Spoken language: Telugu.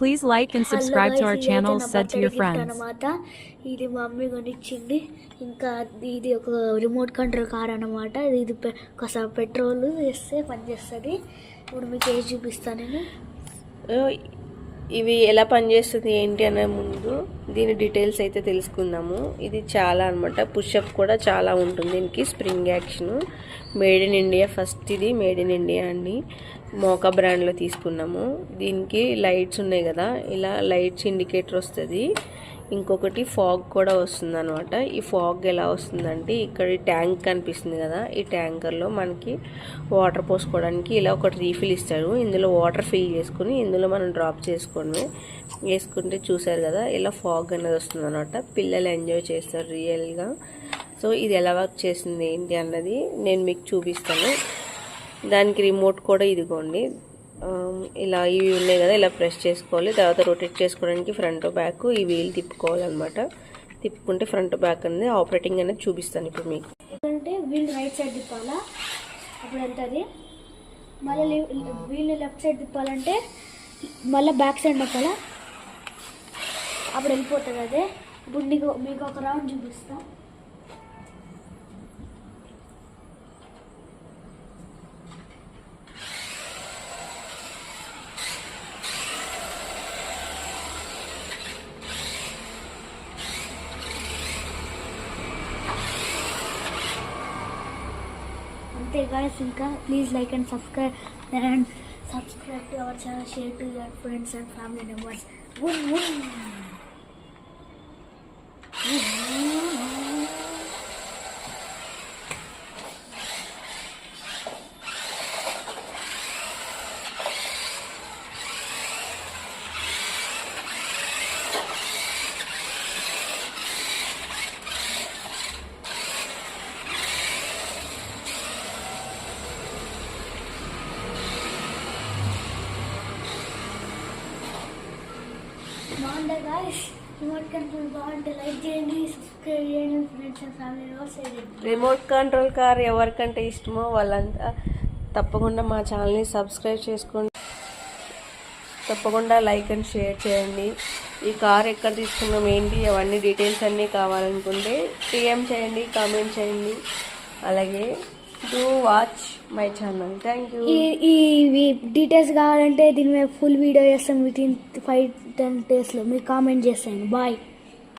Please like and subscribe to our channel, said to your friends. అనమాట ఇది మా మమ్మీ కొనిచ్చింది. ఇంకా ఇది ఒక రిమోట్ కంట్రోల్ కార్ అనమాట. ఇది ఒకసారి పెట్రోల్ వేస్తే పనిచేస్తుంది. ఇప్పుడు మీకు ఏది చూపిస్తాను నేను. ఇవి ఎలా పనిచేస్తుంది ఏంటి అనే ముందు దీని డీటెయిల్స్ అయితే తెలుసుకుందాము. ఇది చాలా అనమాట, పుషప్ కూడా చాలా ఉంటుంది దీనికి. Spring action, made in India. First ఇది మేడ్ ఇన్ ఇండియా అండి, మోకా బ్రాండ్లో తీసుకున్నాము. దీనికి లైట్స్ ఉన్నాయి కదా, ఇలా లైట్స్ ఇండికేటర్ వస్తుంది. ఇంకొకటి ఫాగ్ కూడా వస్తుంది అనమాట. ఈ ఫాగ్ ఎలా వస్తుందంటే, ఇక్కడ ట్యాంక్ కనిపిస్తుంది కదా, ఈ ట్యాంకర్లో మనకి వాటర్ పోసుకోవడానికి ఇలా ఒకటి రీఫిల్ ఇస్తారు. ఇందులో వాటర్ ఫిల్ చేసుకుని ఇందులో మనం డ్రాప్ వేసుకుంటే చూసారు కదా, ఇలా ఫాగ్ అనేది వస్తుంది అనమాట. పిల్లలు ఎంజాయ్ చేస్తారు రియల్గా. సో ఇది ఎలా వర్క్ చేసింది ఏంటి అన్నది నేను మీకు చూపిస్తాను. దానికి రిమోట్ కూడా ఇదిగోండి, ఇలా ఇవి ఉన్నాయి కదా, ఇలా ప్రెస్ చేసుకోవాలి. తర్వాత రొటేట్ చేసుకోవడానికి ఫ్రంట్ బ్యాక్ ఈ వీల్ తిప్పుకోవాలన్నమాట. తిప్పుకుంటే ఫ్రంట్ బ్యాక్ అనేది ఆపరేటింగ్ అనేది చూపిస్తాను ఇప్పుడు మీకు. అంటే వీల్ రైట్ సైడ్ తిప్పాలా, అప్పుడు వెళ్తుంది. మళ్ళీ వీల్ లెఫ్ట్ సైడ్ తిప్పాలంటే మళ్ళీ బ్యాక్ సైడ్ నొక్కాలా, అప్పుడు వెళ్ళిపోతుంది. అదే ఇప్పుడు మీకు ఒక రౌండ్ చూపిస్తాను. అంతే guys, ఇంకా please like and subscribe to our channel, share to your friends and family members. బాగుంది గాయస్, రిమోట్ కంట్రోల్ బాగుంటే లైక్ చేయండి, సబ్స్క్రైబ్ చేయండి, ఫ్రెండ్స్ అండ్ ఫ్యామిలీ మెంబర్స్ చేయండి. రిమోట్ కంట్రోల్ కార్ ఎవరికంటే ఇష్టమో వాళ్ళంతా తప్పకుండా మా ఛానల్ని సబ్స్క్రైబ్ చేసుకోండి. తప్పకుండా లైక్ అండ్ షేర్ చేయండి. ఈ కార్ ఎక్కడ తీసుకున్నాం ఏంటి అవన్నీ డీటెయిల్స్ అన్నీ కావాలనుకుంటే టీఎం చేయండి, కామెంట్ చేయండి. అలాగే do watch my channel. Thank you. ఈ డీటెయిల్స్ కావాలంటే దీని మీద ఫుల్ వీడియో చేస్తాం. విత్ ఇన్ 5-10 daysలో మీరు కామెంట్ చేస్తాను. బాయ్.